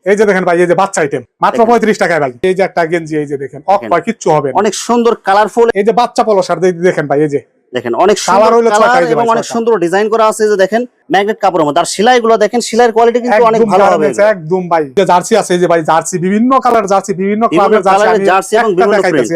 এই যে দেখেন ভাই, এই যে বাচ্চা আইটেম মাত্র 35 টাকায় ভাই। এই যে একটা গেঞ্জি, এই যে দেখেন অফ হয়, কিচ্ছু হবে না, অনেক সুন্দর কালারফুল। এই যে বাচ্চা পলো শার্ট দেখেন ভাই, এই যে দেখেন অনেক সুন্দর কালার এবং অনেক সুন্দর ডিজাইন করা আছে। যে দেখেন ম্যাগনেট কাপড়ের মধ্যে, আর সেলাইগুলো দেখেন, সেলাইয়ের কোয়ালিটি কিন্তু অনেক ভালো হবে একদম ভাই। যে জার্সি আছে, এই যে ভাই জার্সি বিভিন্ন কালার, জার্সি বিভিন্ন ক্লাবের জার্সি এবং বিভিন্ন প্রিন্ট।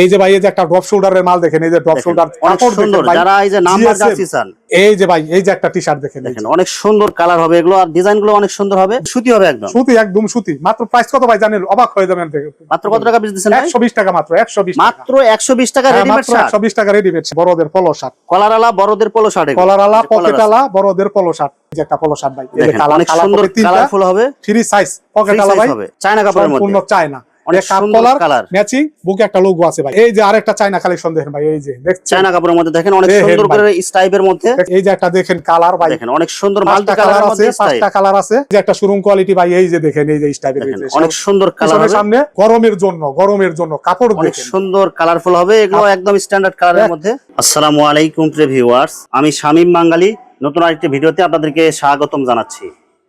এই যে ভাই, এই যে একটা ড্রপ শোল্ডারের মাল দেখেন, এই যে ড্রপ শোল্ডার অনেক সুন্দর, যারা এই যে নাম্বার জার্সি চান। এই যে ভাই, এই যে একটা টি-শার্ট দেখেন অনেক সুন্দর কালার হবে এগুলো, আর ডিজাইনগুলো অনেক সুন্দর হবে। সুতি হবে একদম সুতি, একদম সুতি। মাত্র প্রাইস কত ভাই জানেন? অবাক হয়ে যাবেন। মাত্র কত টাকা পিস দিচ্ছেন ভাই? 120 টাকা মাত্র, 120 মাত্র 120 টাকা রেডিমেড শার্ট। 120 টাকা রেডিমেড বড়দের পলো শার্ট, কলারওয়ালা বড়দের পলো শার্ট, কলারওয়ালা পকেটওয়ালা বড়দের পলো শার্ট। এই যে একটা পলো শার্ট ভাই, এই যে অনেক সুন্দর কালারফুল হবে, ফ্রি সাইজ পকেটওয়ালা ভাই, চায়না কাপড়ের মধ্যে, সম্পূর্ণ চায়না। অনেক সুন্দর কালার, ম্যাচিং বুকে একটা লোগো আছে ভাই। এই যে আরেকটা চায়না কালেকশন দেখেন ভাই, এই যে দেখছেন চায়না কাপড়ের মধ্যে দেখেন অনেক সুন্দর করে স্টাইপের মধ্যে। এই যে একটা দেখেন কালার ভাই, দেখেন অনেক সুন্দর মাল্টি কালার আছে, 5টা কালার আছে। এই যে একটা শোরুম কোয়ালিটি ভাই, এই যে দেখেন এই যে স্টাইপের অনেক সুন্দর কালার হবে। সামনে গরমের জন্য কাপড় অনেক সুন্দর কালারফুল হবে এগুলো, একদম স্ট্যান্ডার্ড কালারের মধ্যে। আসসালামু আলাইকুম প্রিয় ভিউয়ার্স, আমি শামীম বাঙালি নতুন আরেকটি ভিডিওতে আপনাদেরকে স্বাগতম জানাচ্ছি।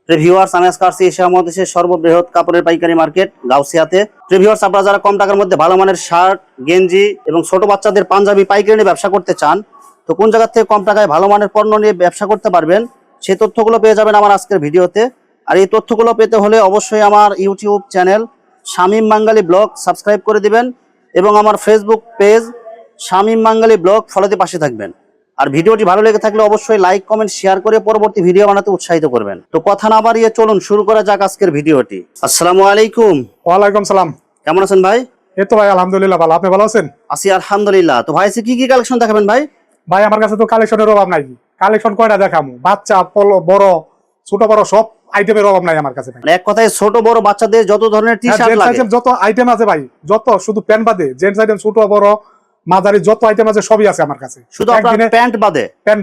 ভিউয়ার্স, আমি আজকে আসছি এশিয়া মহাদেশের সর্ববৃহৎ কাপড়ের পাইকারি মার্কেট গাউসিয়াতে। ভিউয়ার্স, আপনারা যারা কম টাকার মধ্যে ভালো মানের শার্ট, গেঞ্জি এবং ছোট বাচ্চাদের পাঞ্জাবি পাইকারি নিয়ে ব্যবসা করতে চান, তো কোন জায়গা থেকে কম টাকায় ভালো মানের পণ্য নিয়ে ব্যবসা করতে পারবেন, সেই তথ্যগুলো পেয়ে যাবেন আমার আজকের ভিডিওতে। আর এই তথ্যগুলো পেতে হলে অবশ্যই আমার ইউটিউব চ্যানেল শামীম বাঙালি ব্লগ সাবস্ক্রাইব করে দিবেন এবং আমার ফেসবুক পেজ শামীম বাঙালি ব্লগ ফলোতে পাশে থাকবেন। আর ভিডিওটি ভালো লেগে থাকলে অবশ্যই লাইক, কমেন্ট, শেয়ার করে পরবর্তী ভিডিও বানাতে উৎসাহিত করবেন। তো কথা না বাড়িয়ে চলুন শুরু করা যাক আজকের ভিডিওটি। আসসালামু আলাইকুম। ওয়ালাইকুম সালাম। কেমন আছেন ভাই? এই তো ভাই আলহামদুলিল্লাহ ভালো, আপনি ভালো আছেন? আছি আলহামদুলিল্লাহ। তো ভাই কি কি কালেকশন দেখাবেন ভাই? ভাই আমার কাছে তো কালেকশনের অভাব নাই, কালেকশন কয়টা দেখামু, বাচ্চা পলো বড় ছোট বড় সব আইটেমের অভাব নাই আমার কাছে ভাই। এক কথায় ছোট বড় বাচ্চাদের যত ধরনের টি-শার্ট লাগে, যত আইটেম আছে ভাই, যত শুধু প্যান্ট বাদে জেন্টস আইটেম ছোট বড় মাঝারি যত আইটেম আছে সবই আছে আমার কাছে। শুধু আপনার প্যান্ট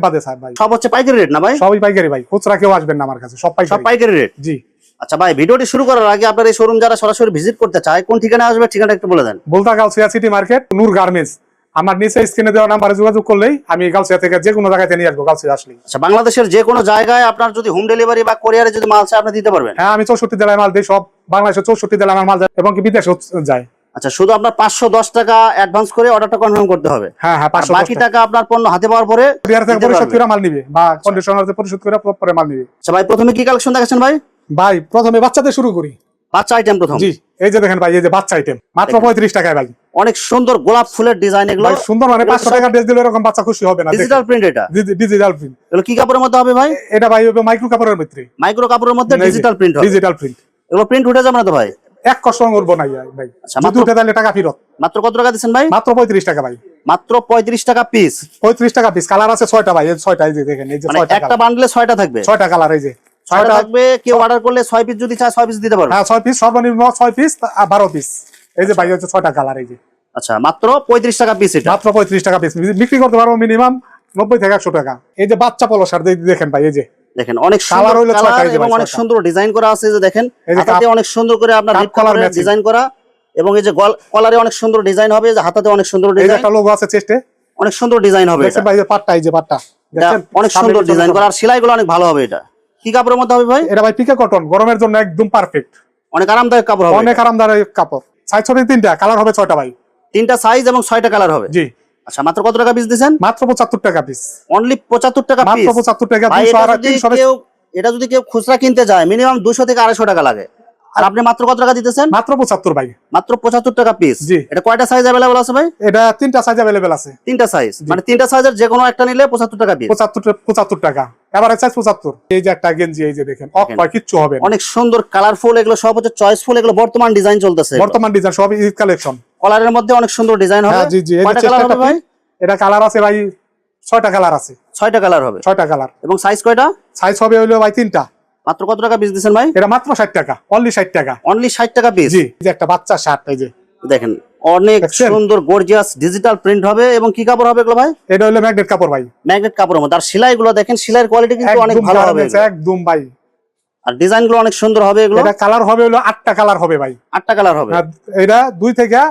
বাদে স্যার ভাই সব হচ্ছে পাইকারি রেট না ভাই? সবই পাইকারি ভাই, খুচরা কেউ আসবেন না আমার কাছে, সব পাইকারি রেট। জি। আচ্ছা ভাই, ভিডিওটি শুরু করার আগে আপনার এই শোরুম যারা সরাসরি ভিজিট করতে চায় কোন ঠিকানা আসবে, ঠিকানা একটু বলে দেন। বলতা গাউসিয়া সিটি মার্কেট, নূর গার্মেন্টস। আমার নিচে স্ক্রিনে দেওয়া নাম্বারে যোগাযোগ করলেই আমি গাউসিয়া থেকে যে কোনো জায়গায় নিয়ে আসবো, গাউসিয়া আসলে। আচ্ছা, বাংলাদেশের যে কোনো জায়গায় আপনার যদি হোম ডেলিভারি বা কোরিয়ারে যদি মাল চাই আপনি দিতে পারবেন? হ্যাঁ, আমি 64 জেলায় মাল দিই, সব বাংলাদেশের 64 জেলায় আমার মাল যায় এবং কি বিদেশেও যায়। আচ্ছা, শুধু আপনার 510 টাকা অ্যাডভান্স করে অর্ডারটা কনফার্ম করতে হবে। হ্যাঁ হ্যাঁ, 510 বাকি টাকা আপনার পণ্য হাতে পাওয়ার পরে কুরিয়ার থেকে পরিশোধ করে মাল নিবে বা কন্ডিশনারে পরিশোধ করে পরে মাল নিবে। আচ্ছা ভাই, প্রথমে কি কালেকশন দেখাচ্ছেন ভাই? ভাই প্রথমে বাচ্চাদের শুরু করি, বাচ্চা আইটেম প্রথম। জি। এই যে দেখেন ভাই, এই যে বাচ্চা আইটেম মাত্র 35 টাকায় ভাই। অনেক সুন্দর গোলাপ ফুলের ডিজাইন এগুলো, সুন্দর মানে 500 টাকা ড্রেস দিলে এরকম বাচ্চা খুশি হবে না। ডিজিটাল প্রিন্ট, এটা ডিজিটাল প্রিন্ট। এগুলো কি কাপড়ের মধ্যে হবে ভাই? এটা ভাই হবে মাইক্রো কাপড়ের ভিতরে, মাইক্রো কাপড়ের মধ্যে ডিজিটাল প্রিন্ট হবে। ডিজিটাল প্রিন্ট, এগুলো প্রিন্ট উঠে যাবে না তো ভাই? এক কষ্ট করব না ভাই। আচ্ছা, যদি উঠে তাহলে টাকা ফেরত। মাত্র কত টাকা দিচ্ছেন ভাই? মাত্র 35 টাকা ভাই। মাত্র 35 টাকা পিস। 35 টাকা পিস। কালার আছে 6টা ভাই, এই 6টা, এই যে দেখেন, এই যে 6টা একটা বান্ডলে 6টা থাকবে, 6টা কালার, এই যে 6টা থাকবে। কেউ অর্ডার করলে 6 পিস যদি চায় 6 পিস দিতে পারবে। হ্যাঁ, 6 পিস সর্বনিম্ন, 6 পিস 12 পিস। এই যে ভাই হচ্ছে 6টা কালার, এই যে। আচ্ছা, মাত্র 35 টাকা পিস। এটা মাত্র 35 টাকা পিস বিক্রি করতে পারবো মিনিমাম 90 থেকে 100 টাকা। এই যে বাচ্চা পলো শার্ট দেখেন ভাই, এই যে দেখেন অনেক সুন্দর কালার এবং অনেক সুন্দর ডিজাইন করা আছে। যে দেখেন হাতাতে অনেক সুন্দর করে আপনার রিপ কালার ডিজাইন করা, এবং এই যে কলারে অনেক সুন্দর ডিজাইন হবে, যে হাতাতে অনেক সুন্দর ডিজাইন, এই যে একটা লোগো আছে চেস্টে, অনেক সুন্দর ডিজাইন হবে। দেখেন ভাই, এই যে পাটটা, এই যে পাটটা দেখেন অনেক সুন্দর ডিজাইন করা, আর সেলাইগুলো অনেক ভালো হবে। এটা কি কাপড়ের মধ্যে হবে ভাই? এটা ভাই পিকে কটন, গরমের জন্য একদম পারফেক্ট, অনেক আরামদায়ক কাপড় হবে, অনেক আরামদায়ক কাপড়। সাইজ হবে 3টা, কালার হবে 6টা ভাই, 3টা সাইজ এবং 6টা কালার হবে। জি। আচ্ছা, মাত্র কত টাকা পিস দিবেন? মাত্র 75 টাকা পিস। অনলি 75 টাকা পিস, মাত্র 75 টাকা। 200 আর 300। এটা যদি কেউ খুচরা কিনতে যায় মিনিমাম 200 থেকে 250 টাকা লাগে, আর আপনি মাত্র কত টাকা দিতেছেন? মাত্র 75 ভাই। মাত্র 75 টাকা পিস। জি। এটা কয়টা সাইজ अवेलेबल আছে ভাই? এটা 3টা সাইজ अवेलेबल আছে। 3টা সাইজ, মানে 3টা সাইজের যে কোনো একটা নিলে 75 টাকা পিস। 75 টাকা এবারে সাইজ 75। এই যে একটা গেঞ্জি, এই যে দেখেন অফ হয়, কিচ্ছু হবে না। অনেক সুন্দর কালারফুল, এগুলো সব হচ্ছে চয়েসফুল, এগুলো বর্তমান ডিজাইন চলতেছে, বর্তমান ডিজাইন সব ঈদ কালেকশন। কলারের মধ্যে অনেক সুন্দর ডিজাইন হবে। জি জি। কয়টা কালার হবে ভাই? এটা কালার আছে ভাই 6টা কালার আছে। 6টা কালার হবে, 6টা কালার। এবং সাইজ কয়টা? সাইজ হবে হলো ভাই 3টা। মাত্র কত টাকা পিস দিবেন ভাই? এটা মাত্র 60 টাকা, অনলি 60 টাকা। অনলি 60 টাকা পিস। জি। এই যে একটা বাচ্চা শার্ট, এই যে দেখেন অনেক সুন্দর গর্জিয়াস ডিজিটাল প্রিন্ট হবে, এবং কি কাপড় হবে এগুলো ভাই? এটা হলো ম্যাগনেট কাপড় ভাই, ম্যাগনেট কাপড়ের মধ্যে, আর সেলাইগুলো দেখেন, সেলাইয়ের কোয়ালিটি কিন্তু অনেক ভালো হবে একদম ভাই, আর ডিজাইনগুলো অনেক সুন্দর হবে এগুলো। এটা কালার হবে হলো 8টা কালার হবে ভাই, 8টা কালার হবে। এটা 2 থেকে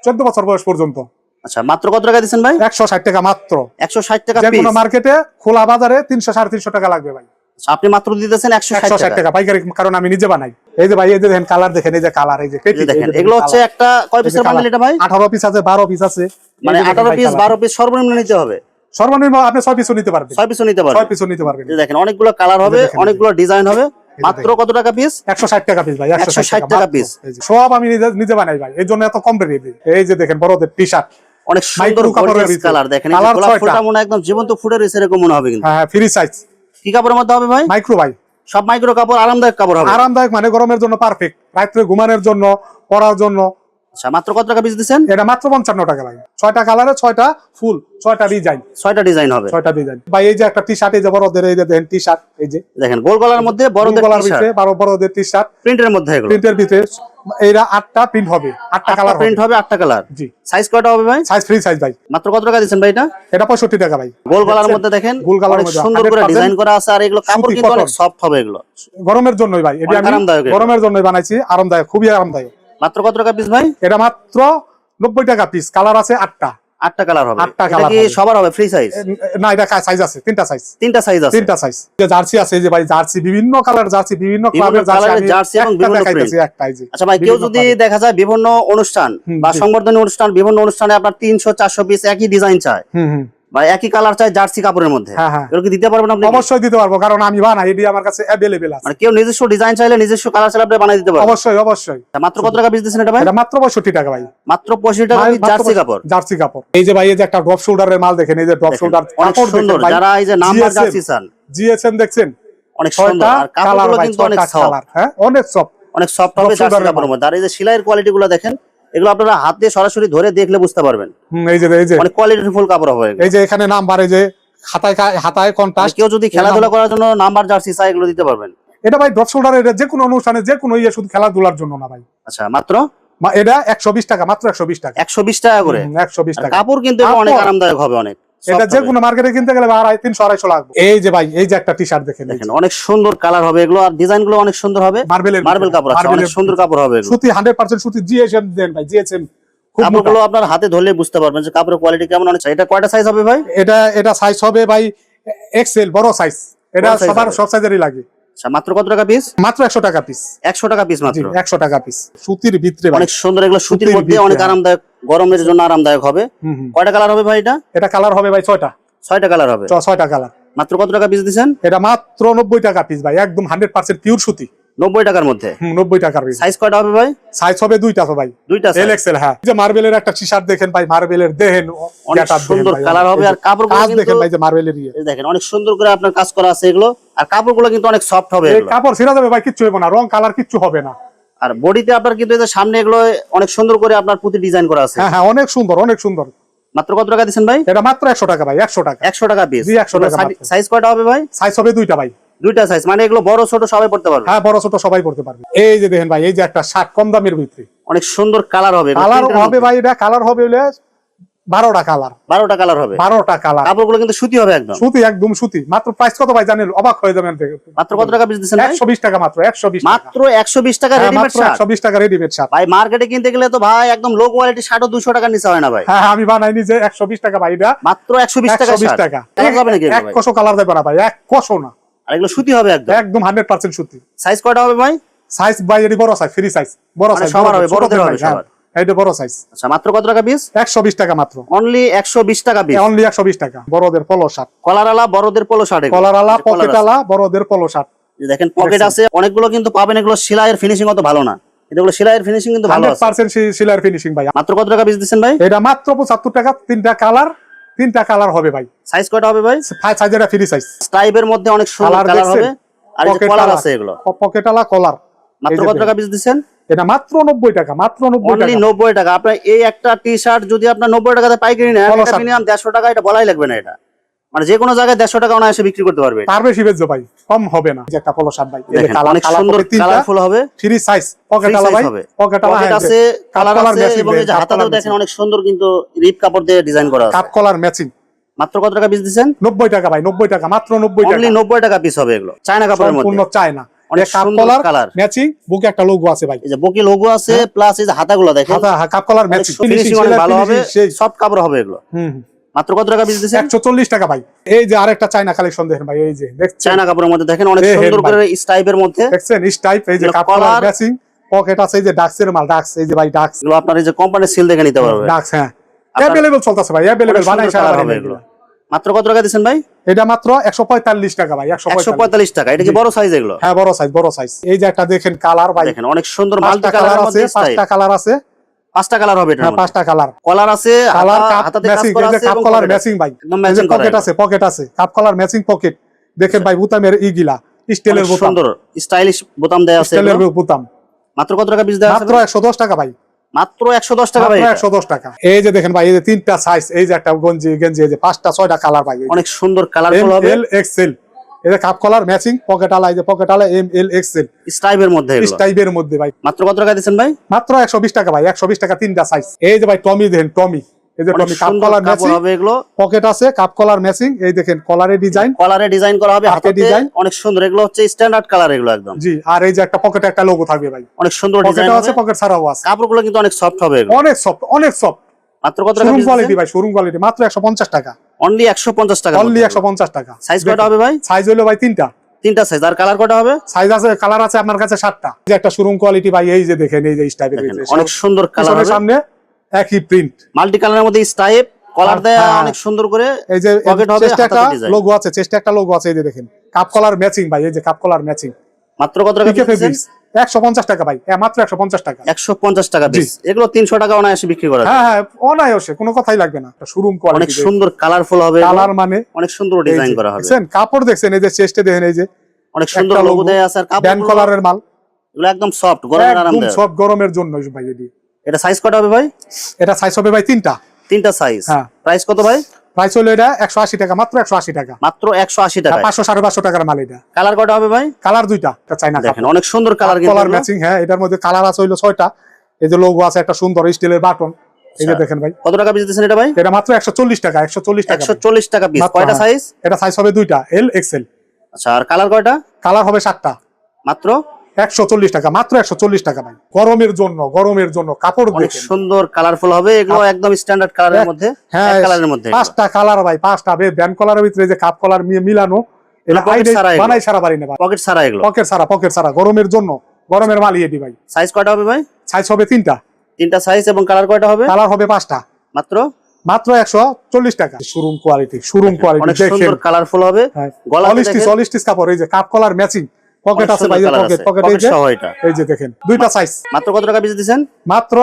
14 বছর বয়স পর্যন্ত। আচ্ছা, মাত্র কত টাকা দিবেন ভাই? 160 টাকা মাত্র। 160 টাকা যে পিস। কোনো মার্কেটে খোলা বাজারে 300 350 টাকা লাগবে ভাই। আপনি মাত্র দিতেছেন 160 160 টাকা। টাকা পাইকারি, কারণ আমি নিজে বানাই। এই যে ভাই, এই যে দেখেন কালার দেখেন, এই যে কালার, এই যে এই যে দেখেন এগুলো হচ্ছে একটা কয় পিসের বান্ডেল এটা ভাই? 18 পিস আছে, 12 পিস আছে। মানে 18 পিস 12 পিস সর্বনিম্ন নিতে হবে। সর্বনিম্ন আপনি 6 পিসও নিতে পারবেন। 6 পিসও নিতে পারবেন। 6 পিসও নিতে পারবেন। এই দেখেন অনেকগুলো কালার হবে, অনেকগুলো ডিজাইন হবে। মাত্র কত টাকা পিস? 160 টাকা পিস ভাই, 160 টাকা পিস। সব আমি নিজে বানাই ভাই, এই জন্য এত কম রেট। এই যে দেখেন বড়দের টি-শার্ট, অনেক সুন্দর গর্জিয়াস কালার। দেখেন এই গোলাপ ফুলটা মনে একদম জীবন্ত ফুটের এরকম মনে হবে কিন্তু। হ্যাঁ, ফ্রি সাইজ। কি কাপড়ের মধ্যে হবে ভাই? মাইক্রো ভাই, সব মাইক্রো কাপড়, আরামদায়ক কাপড় হবে। আরামদায়ক মানে গরমের জন্য পারফেক্ট, রাত্রে ঘুমানোর জন্য, পরার জন্য। আচ্ছা, মাত্র কত টাকা পিস দিবেন? এটা মাত্র 55 টাকা ভাই। 6টা কালারে 6টা ফুল, 6টা ডিজাইন। 6টা ডিজাইন হবে। 6টা ডিজাইন ভাই। এই যে একটা টি-শার্ট, এই যে বড়দের, এই যে দেখেন টি-শার্ট, এই যে দেখেন গোল গলার মধ্যে বড়দের টি-শার্ট, বড়দের টি-শার্ট প্রিন্টের মধ্যে এগুলো। প্রিন্টের ভিতরে এইটা 8টা প্রিন্ট হবে, 8টা কালার প্রিন্ট হবে, 8টা কালার। জি। সাইজ কয়টা হবে ভাই? সাইজ ফ্রি সাইজ ভাই। মাত্র কত টাকা দিবেন ভাই এটা? এটা 65 টাকা ভাই। গোল গলার মধ্যে দেখেন গোল গলার অনেক মধ্যে সুন্দর করে 100% ডিজাইন করা আছে, আর এগুলো কাপড় কিন্তু অনেক সফট হবে এগুলো। গরমের জন্যই ভাই, এটা অনেক আমি আরামদায়ক এগুলো। গরমের জন্যই বানাইছি, আরামদায়ক, খুবই আরামদায়ক। মাত্র কত টাকা পিস ভাই? এটা মাত্র 90 টাকা পিস। কালার আছে 8টা। 8টা কালার হবে। 8টা এটা কালার কি হবে। সবার হবে ফ্রি সাইজ? না, এটা সাইজ আছে 3টা সাইজ। 3টা সাইজ আছে। 3টা সাইজ। যে জার্সি আছে, এই যে ভাই জার্সি, বিভিন্ন কালার জার্সি, বিভিন্ন ক্লাবের কালারের জার্সি এবং বিভিন্ন দেখাইতেছি প্রিন্ট। একটা। এই যে আচ্ছা ভাই, কেউ যদি দেখা যায় বিভিন্ন অনুষ্ঠান বা সংবর্ধনা অনুষ্ঠান, বিভিন্ন অনুষ্ঠানে আপনার 300-400 পিস একই ডিজাইন চায় বা একই কালার চায় জার্সি কাপড়ের মধ্যে, হ্যাঁ, হ্যাঁ। এগুলো কি দিতে পারবেন আপনি? অবশ্যই দিতে পারবো, কারণ আমি বানাই, এটি আমার কাছে अवेलेबल আছে। মানে কেউ নিজস্ব ডিজাইন চাইলে নিজস্ব কালার চাইলে আপনি বানিয়ে দিতে পারবেন। অবশ্যই অবশ্যই। মাত্র কত টাকা পিস দিচ্ছেন এটা ভাই? এটা মাত্র 65 টাকা ভাই। মাত্র 65 টাকা পিস জার্সি কাপড়। জার্সি কাপড়। এই যে ভাই, এই যে একটা ড্রপ শোল্ডারের মাল দেখেন, এই যে ড্রপ শোল্ডার অনেক সুন্দর। যারা এই যে নাম্বার জার্সি চান, জিএসএম দেখছেন, অনেক সুন্দর। আর কাপড়গুলো কিন্তু অনেক সফট। হ্যাঁ, অনেক সফট, অনেক সফট হবে জার্সি কাপড়ের মধ্যে। আর এই যে সেলাইয়ের কোয়ালিটি গুলো দেখেন, এগুলো আপনারা হাত দিয়ে সরাসরি ধরে দেখলে বুঝতে পারবেন। এই যে অনেক কোয়ালিটিফুল কাপড় হবে। এই যে এখানে নাম্বার, এই যে হাতায় কন্ট্রাস্ট। কেউ যদি খেলাধুলা করার জন্য নাম্বার জার্সি চাই, এগুলো দিতে পারবেন। এটা ভাই ড্রপ শোল্ডার, এটা যে কোনো অনুষ্ঠানে, যে কোনো ইয়ে, শুধু খেলাধুলার জন্য না ভাই। আচ্ছা, মাত্র এটা 120 টাকা, মাত্র 120 টাকা। 120 টাকা করে। 120 টাকা। কাপড় কিন্তু অনেক আরামদায়ক হবে, অনেক। এটা যে কোনো মার্কেটে কিনতে গেলে 300-250 লাগবে। এই যে ভাই, এই যে একটা টি-শার্ট দেখেন, অনেক সুন্দর কালার হবে এগুলো, আর ডিজাইন গুলো অনেক সুন্দর হবে। মার্বেল কাপড় আছে, অনেক সুন্দর কাপড় হবে এগুলো। সুতি 100% সুতি, জিএসএম দেন ভাই, জিএসএম। কাপড়গুলো আপনার হাতে ধরলে বুঝতে পারবেন যে কাপড়ের কোয়ালিটি কেমন। অনেক। এটা কয়টা সাইজ হবে ভাই? এটা সাইজ হবে ভাই এক্সেল, বড় সাইজ। এটা সব সাইজেরই লাগে। আচ্ছা, মাত্র কত টাকা পিস? মাত্র 100 টাকা পিস। 100 টাকা পিস মাত্র। 100 টাকা পিস। সুতির ভিতরে অনেক সুন্দর, এগুলো সুতির মধ্যে অনেক আরামদায়ক, গরমের জন্য আরামদায়ক হবে। কয়টা কালার হবে ভাই এটা? এটা কালার হবে ভাই 6টা। 6টা কালার হবে। 6টা কালার। মাত্র কত টাকা পিস দিবেন? এটা মাত্র 90 টাকা পিস ভাই, একদম 100% পিওর সুতি। 90 টাকার মধ্যে। 90 টাকার পিস। সাইজ কয়টা হবে ভাই? সাইজ হবে 2টা তো ভাই। 2টা সাইজ। L XL. হ্যাঁ, যে মার্বেলের একটা টি-শার্ট দেখেন ভাই, মার্বেলের দেখেন, অনেক সুন্দর কালার হবে। আর কাপড়গুলো কিন্তু দেখেন ভাই, যে মার্বেলের ইয়ে, এই দেখেন অনেক সুন্দর করে আপনার কাজ করা আছে এগুলো। আর কাপড়গুলো কিন্তু অনেক সফট হবে এগুলো। কাপড় ছিঁড়া যাবে ভাই, কিচ্ছু হবে না, রং কালার কিচ্ছু হবে না। আর বডিতে আপনার কিন্তু এই যে সামনে এগুলো অনেক সুন্দর করে আপনার প্রতি ডিজাইন করা আছে। হ্যাঁ, অনেক সুন্দর, অনেক সুন্দর। মাত্র কত টাকা দিবেন ভাই? এটা মাত্র 100 টাকা ভাই, 100 টাকা। 100 টাকা পিস। জি, 100 টাকা। সাইজ কয়টা হবে ভাই? সাইজ হবে 2টা ভাই। 2টা সাইজ, মানে এগুলো বড় ছোট সবাই পড়তে পারবে। হ্যাঁ, বড় ছোট সবাই পড়তে পারবে। এই যে দেখেন ভাই, এই যে একটা শার্ট কম দামের ভিতরে, অনেক সুন্দর কালার হবে। কালার হবে ভাই, এটা কালার হবে 12টা কালার। 12টা কালার হবে। 12টা কালার। কাপড়গুলো কিন্তু সুতি হবে একদম। সুতি, একদম সুতি। মাত্র প্রাইস কত ভাই জানেন? অবাক হয়ে যাবেন। মাত্র কত টাকা পিস দিবেন ভাই? 120 টাকা মাত্র। 120 টাকা। মাত্র 120 টাকা রেডিমেড শার্ট। 120 টাকা রেডিমেড শার্ট ভাই মার্কেটে কিনতে গেলে তো ভাই একদম লো কোয়ালিটি শার্টও 200 টাকার নিচে হয় না ভাই। হ্যাঁ, আমি বানাই নিজে। 120 টাকা ভাই। এটা মাত্র 120 টাকা। 120 টাকা। কালার হবে নাকি এক ভাই? কষো কালার দেবে না ভাই, এক কষো না। আর এগুলো সুতি হবে একদম। একদম 100% সুতি। সাইজ কয়টা হবে ভাই? সাইজ ভাই এটি বড় সাইজ, ফ্রি সাইজ, বড় সাইজ। সবার হবে, বড়দের হবে সবার। এটা বড় সাইজ। আচ্ছা, মাত্র কত টাকা পিস? 120 টাকা মাত্র। অনলি 120 টাকা পিস। অনলি 120 টাকা। বড়দের পলো শার্ট, কলারওয়ালা বড়দের পোলো শার্ট। কলারওয়ালা, পকেটওয়ালা, বড়দের পলো শার্ট। দেখেন পকেট আছে, অনেকগুলো কিন্তু পাবেন। এগুলো সেলাইয়ের ফিনিশিং অত ভালো না, এগুলো সেলাইয়ের ফিনিশিং কিন্তু ভালো আছে। 100% সেলাইয়ের ফিনিশিং ভাই। মাত্র কত টাকা পিস দিবেন ভাই? এটা মাত্র 75 টাকা। 3টা কালার হবে ভাই। সাইজ কয়টা হবে ভাই? সাইজ এটা ফ্রি সাইজ। স্ট্রাইপের মধ্যে অনেক সুন্দর কালার হবে। আর এই যে কলার আছে এগুলো। পকেটওয়ালা কলার। মাত্র কত টাকা পিস দিবেন? এটা মাত্র 90 টাকা। মাত্র 90 অনলি টাকা। 90 টাকা। আপনার এই একটা টি-শার্ট যদি আপনার 90 টাকাতে পাইকারি নেন, এটা মিনিমাম 150 টাকা, এটা বলাই লাগবে না। এটা মানে যে কোনো জায়গায় 150 টাকা অনায়াসে বিক্রি করতে পারবে। তার বেশি বেচবে ভাই, কম হবে না। যে একটা পলো শার্ট ভাই, এই যে কালার, অনেক সুন্দর কালারফুল হবে। Free size. পকেটওয়ালা ভাই, পকেটওয়ালা আছে, কালার আছে এবং এই যে হাতাতেও দেখেন অনেক সুন্দর কিন্তু রিপ কাপড় দিয়ে ডিজাইন করা আছে। কাট কলার ম্যাচিং। মাত্র কত টাকা পিস দিবেন? 90 টাকা ভাই। 90 টাকা। মাত্র 90 টাকা। অনলি 90 টাকা পিস হবে এগুলো। চায়না কাপড়ের মধ্যে। সম্পূর্ণ চায়না। অনেক সুন্দর কালার ম্যাচিং। বুকে একটা লোগো আছে ভাই। এই যে বুকে লোগো আছে, প্লাস এই যে হাতাগুলো দেখেন। হাতা কাপ কলার ম্যাচিং। ফিনিশিং অনেক ভালো হবে, সফট কাপড় হবে এগুলো। মাত্র কত টাকা পিস দিচ্ছেন? 140 টাকা ভাই। এই যে আরেকটা চায়না কালেকশন দেখেন ভাই, এই যে দেখছেন চায়না কাপড়ের মধ্যে দেখেন অনেক দেখেন সুন্দর ভাই। করে স্টাইপের মধ্যে দেখছেন স্টাইপ, এই যে এগুলো কাপ কলার কলার- ম্যাচিং পকেট আছে, এই যে ডাক্সের মাল, ডাক্স এই যে ভাই ডাক্স এগুলো আপনার এই যে কোম্পানির সিল দেখে নিতে পারবেন। ডাক্স, হ্যাঁ আপনার- अवेलेबल চলতেছে ভাই, अवेलेबल অনেক বানাই সুন্দর সারা কালার বাড়ি হবে এগুলো। মাত্র কত টাকা দিচ্ছেন ভাই? এটা মাত্র 145 টাকা ভাই, 145 145 টাকা। এটা কি বড় সাইজ এগুলো? হ্যাঁ বড় সাইজ, বড় সাইজ। এই যে একটা দেখেন কালার ভাই, দেখেন অনেক সুন্দর মাল্টি 5টা কালার কালারের আছে, মধ্যে স্টাইল। 5টা কালার আছে, 5টা কালার হবে এটার হ্যাঁ মধ্যে। 5টা কালার। কলার আছে, কালার কাপ হাতাতে কাজ ম্যাচিং, করা এই যে আছে কাপ এবং কলার পকেট ম্যাচিং ভাই, একদম এই যে ম্যাচিং করা পকেট আছে, পকেট আছে, কাপ কলার ম্যাচিং পকেট। দেখেন ভাই বুতামের ইগিলা স্টিলের অনেক বোতাম, সুন্দর স্টাইলিশ বোতাম দেয়া আছে স্টিলের এগুলো। বোতাম। মাত্র কত টাকা পিস দেওয়া আছে? মাত্র 110 টাকা ভাই, মাত্র 110 টাকা ভাই। মাত্র এটা 110 টাকা। এই যে দেখেন ভাই, এই যে 3টা সাইজ, এই যে একটা গঞ্জি গেঞ্জি, এই যে 5টা 6টা কালার ভাই, অনেক সুন্দর কালারফুল হবে এল এক্সেল। এই যে কাপ কলার ম্যাচিং পকেট আলা, এই যে পকেট আলা এম এল এক্সেল স্টাইপের মধ্যে এগুলো। স্টাইপের মধ্যে ভাই। মাত্র কত টাকা দিচ্ছেন ভাই? মাত্র 120 টাকা ভাই, 120 টাকা 3টা সাইজ। এই যে ভাই টমি দেখেন, টমি এই যে অনেক টমি কাপ সুন্দর কলার কাপড় ম্যাচিং হবে এগুলো। পকেট আছে, কাপ কলার ম্যাচিং, এই দেখেন কলারে ডিজাইন, কলারে ডিজাইন করা হবে, হাতে হাতে ডিজাইন। অনেক সুন্দর। এগুলো হচ্ছে স্ট্যান্ডার্ড কালার এগুলো একদম। জি। আর এই যে একটা পকেটে একটা লোগো থাকবে ভাই, অনেক সুন্দর ডিজাইন পকেটও আছে, হবে। পকেট ছাড়াও আছে। কাপড়গুলো কিন্তু অনেক সফট হবে এগুলো। অনেক সফট, অনেক সফট। মাত্র কত টাকা শোরুম পিস কোয়ালিটি দিচ্ছেন? ভাই, শোরুম কোয়ালিটি। মাত্র 150 টাকা, অনলি 150 টাকা। অনলি 150 টাকা। সাইজ কয়টা হবে ভাই? সাইজ হলো ভাই 3টা, 3টা সাইজ। আর কালার কয়টা হবে? সাইজ আছে, কালার আছে আপনার কাছে 7টা। এই যে একটা শোরুম কোয়ালিটি ভাই, এই যে দেখেন, এই যে স্টাইপের দেখেন অনেক সুন্দর কালার হবে। সামনে একই প্রিন্ট, মাল্টি কালারের মধ্যে স্টাইপ কলার দেয়া হ্যাঁ। অনেক সুন্দর করে। এই যে পকেট হবে, চেস্টে একটা হাতাতে ডিজাইন। লোগো আছে, চেস্টে একটা লোগো আছে, এই যে দেখেন কাপ কলার ম্যাচিং ভাই, এই যে কাপ কলার ম্যাচিং। মাত্র কত টাকা পিকে পিস দিচ্ছেন? ফেব্রিক্স 150 টাকা ভাই, মাত্র 150 টাকা। 150 টাকা জি। পিস। এগুলো 300 টাকা অনায়াসে বিক্রি করা যায়। হ্যাঁ হ্যাঁ, অনায়াসে, কোনো কথাই লাগবে না। শোরুম অনেক কোয়ালিটি, সুন্দর কালারফুল হবে এগুলো। কালার মানে অনেক সুন্দর এই ডিজাইন যে করা হবে। দেখছেন, কাপড় দেখছেন, এই যে চেস্টে দেখেন, এই যে অনেক সুন্দর একটা লোগো logo, দেয়া আছে। আর ব্যান্ড কাপড় কলারের মাল, এগুলো একদম সফট, গরমের একদম আরামদায়ক। সব গরমের জন্য ভাই। এটা সাইজ কত হবে ভাই? এটা সাইজ হবে ভাই 3টা, 3টা সাইজ। হ্যাঁ। প্রাইস কত ভাই? প্রাইস হলো এটা 180 টাকা, মাত্র 180 টাকা। মাত্র 180 টাকা। 500 550 টাকার মাল এটা। কালার কত হবে ভাই? কালার 2টা, একটা চাইনা দেখেন অনেক সুন্দর কালার কিন্তু কলার এগুলো। ম্যাচিং। হ্যাঁ, এটার মধ্যে কালার আছে হইলো 6টা। এই যে লোগো আছে, একটা সুন্দর স্টিলের বাটন, এই যে আচ্ছা। দেখেন ভাই। কত টাকা পিস দিচ্ছেন এটা ভাই? এটা মাত্র 140 টাকা, 140 টাকা। 140 টাকা পিস। মাত্র, কয়টা হ্যাঁ। সাইজ? এটা সাইজ হবে 2টা, এল এক্সেল। আচ্ছা, আর কালার কয়টা? কালার হবে 7টা, মাত্র 140 টাকা, মাত্র 140 টাকা ভাই। গরমের জন্য, গরমের জন্য কাপড় অনেক দেখেন। সুন্দর কালারফুল হবে এগুলো, একদম স্ট্যান্ডার্ড কালারের মধ্যে। হ্যাঁ, এক কালারের মধ্যে এগুলো। 5টা কালার ভাই, 5টা ব্যান্ড কলারের ভিতরে যে কাপ কলার মিলানো, এটা pocket আইডে ছাড়া এগুলো। বানাই সারা পারি না ভাই। পকেট ছাড়া এগুলো। পকেট ছাড়া, পকেট ছাড়া, গরমের জন্য, গরমের মাল এটি ভাই। সাইজ কয়টা হবে ভাই? সাইজ হবে 3টা, 3টা সাইজ। এবং কালার কয়টা হবে? কালার হবে 5টা, মাত্র মাত্র 140 টাকা। শোরুম কোয়ালিটি, শোরুম কোয়ালিটি অনেক দেখেন। সুন্দর কালারফুল হবে। গলাতে অলিস্টিস, দেখেন অলিস্টিস কাপড়, এই যে কাপ কলার ম্যাচিং পকেট অনেক আছে সুন্দর ভাই, colour পকেট আছে। পকেট, এই পকেট যে সহ এটা। এই যে দেখেন 2টা সাইজ। মাত্র কত টাকা পিস দিচ্ছেন? মাত্র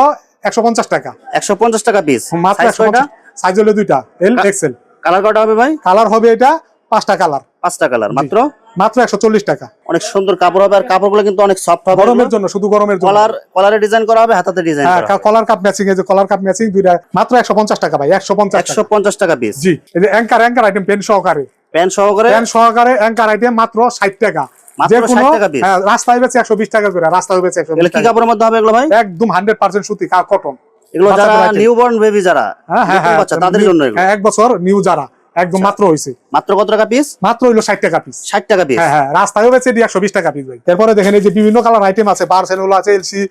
150 টাকা, 150 টাকা পিস। মাত্র সাইজ কয়টা? 150। সাইজ হলো 2টা, এল এক্সেল। কালার কয়টা হবে ভাই? কালার হবে এটা 5টা কালার, 5টা কালার। মাত্র মাত্র 140 টাকা। অনেক সুন্দর কাপড় হবে। আর কাপড়গুলো কিন্তু অনেক সফট হবে। গরমের জন্য, শুধু গরমের জন্য। কলারে ডিজাইন করা হবে, হাতাতে ডিজাইন হ্যাঁ, করা হবে। কলার কাপ ম্যাচিং, এই যে কলার কাপ ম্যাচিং 2টা, মাত্র 150 টাকা ভাই, 150 টাকা। 150 টাকা পিস। জি। এই যে অ্যাঙ্কার, অ্যাঙ্কার আইটেম পেন সহকারে, প্যান্ট সহকারে। পেন সহকারে অ্যাঙ্কার আইটেম মাত্র 60 টাকা। মাত্র যে কোনো 60 টাকা piece। হ্যাঁ, রাস্তায় বেচে 120 টাকা করে, রাস্তায় বেচে এগুলো 120 কি টাকা। কাপড়ের মধ্যে হবে এগুলো ভাই? একদম 100% সুতি কটন। এগুলো যারা বাচ্চাদের item। নিউবর্ন বেবি, যারা হ্যাঁ হ্যাঁ নতুন হ্যাঁ, বাচ্চা, তাদের জন্য এগুলো। হ্যাঁ, 1 বছর নিউ যারা, একদম মাত্র হইছে। মাত্র কত টাকা পিস? মাত্র হইলো 60 টাকা পিস। 60 টাকা পিস। হ্যাঁ হ্যাঁ, রাস্তায়ও বেচে 120 টাকা পিস ভাই। তারপরে দেখেন এই যে বিভিন্ন কালার আইটেম আছে, বার্সেলোনা আছে, এলসি,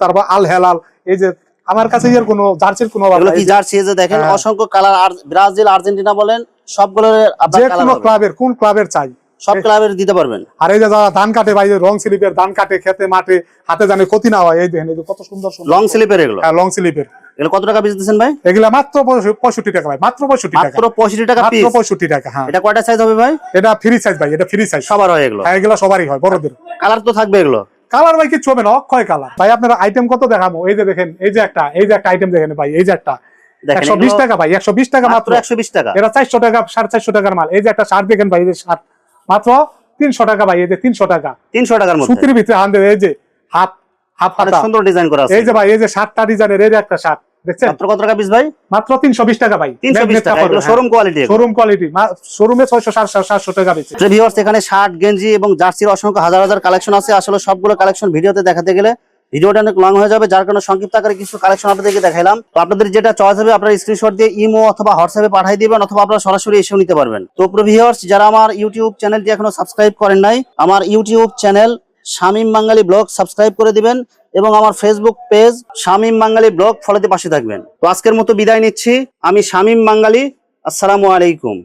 তারপর আল হেলাল। এই যে আমার কাছে এর কোনো জার্সির কোনো অভাব এগুলো নাই। কি জার্সি? এই যে দেখেন হ্যাঁ। অসংখ্য কালার। আর ব্রাজিল, আর্জেন্টিনা বলেন, সবগুলোর আপনার যে কালার কোনো হবে। ক্লাবের, কোন ক্লাবের চাই সব ক্লাবের দিতে পারবেন। আর এই যে যারা ধান কাটে ভাই, রং স্লিপের ধান কাটে খেতে মাঠে, হাতে জানে ক্ষতি না হয়, এই দেখেন এই যে কত সুন্দর সুন্দর লং স্লিপের এগুলো। হ্যাঁ, লং স্লিপের। এগুলো কত টাকা পিস দিচ্ছেন ভাই? এগুলা মাত্র 65 টাকা ভাই, মাত্র 65 টাকা, মাত্র 65 টাকা মাত্র পিস। 65 টাকা। হ্যাঁ, এটা কয়টা সাইজ হবে ভাই? এটা ফ্রি সাইজ ভাই, এটা ফ্রি সাইজ। সবার হয় এগুলো? হ্যাঁ, এগুলা সবারই হয়, বড়দের। কালার তো থাকবে এগুলো। কালার ভাই কিচ্ছু হবে না, অক্ষয় কালার ভাই। আপনারা আইটেম কত দেখাবো? এই যে দেখেন, এই যে একটা আইটেম দেখেন ভাই, এই যে একটা দেখেন 120 এগুলো টাকা ভাই, 120 টাকা মাত্র মাত্র। 120 টাকা। এটা 400 টাকা, 450 টাকার মাল। এই যে একটা শার্ট দেখেন ভাই, এই যে শার্ট মাত্র 300 টাকা ভাই, এই যে 300 টাকা। 300 টাকার মধ্যে সুতির ভিতরে হান্ডে, এই যে হাফ অনেক হাতা, সুন্দর ডিজাইন করা আছে। এই যে ভাই, এই যে 7টা ডিজাইনের, এই যে একটা শার্ট দেখছেন, মাত্র কত টাকা পিস ভাই? মাত্র 320 টাকা ভাই। 320 টাকা। এগুলো শোরুম কোয়ালিটি। শোরুম কোয়ালিটি, শোরুমে 600-700 টাকা বেচে। ভিউয়ার্স, এখানে শার্ট, গেঞ্জি এবং জার্সির অসংখ্য হাজার হাজার কালেকশন আছে। আসলে সবগুলো কালেকশন ভিডিওতে দেখাতে গেলে ভিডিওটা অনেক লং হয়ে যাবে, যার কারণে সংক্ষিপ্ত আকারে কিছু কালেকশন আপনাদেরকে দেখাইলাম। তো আপনাদের যেটা চয়েস হবে, আপনারা স্ক্রিনশট দিয়ে ইমো অথবা হোয়াটসঅ্যাপে পাঠিয়ে দিবেন, অথবা আপনারা সরাসরি এসেও নিতে পারবেন। তো ভিউয়ার্স, যারা আমার ইউটিউব চ্যানেলটি এখনো সাবস্ক্রাইব করেন নাই, আমার ইউটিউব চ্যানেল শামীম বাঙালি ব্লগ সাবস্ক্রাইব করে দিবেন, এবং আমার ফেসবুক পেজ শামীম বাঙালি ব্লগ ফলোতে পাশে থাকবেন। তো আজকের মতো বিদায় নিচ্ছি। আমি শামীম বাঙালি। আসসালামু আলাইকুম।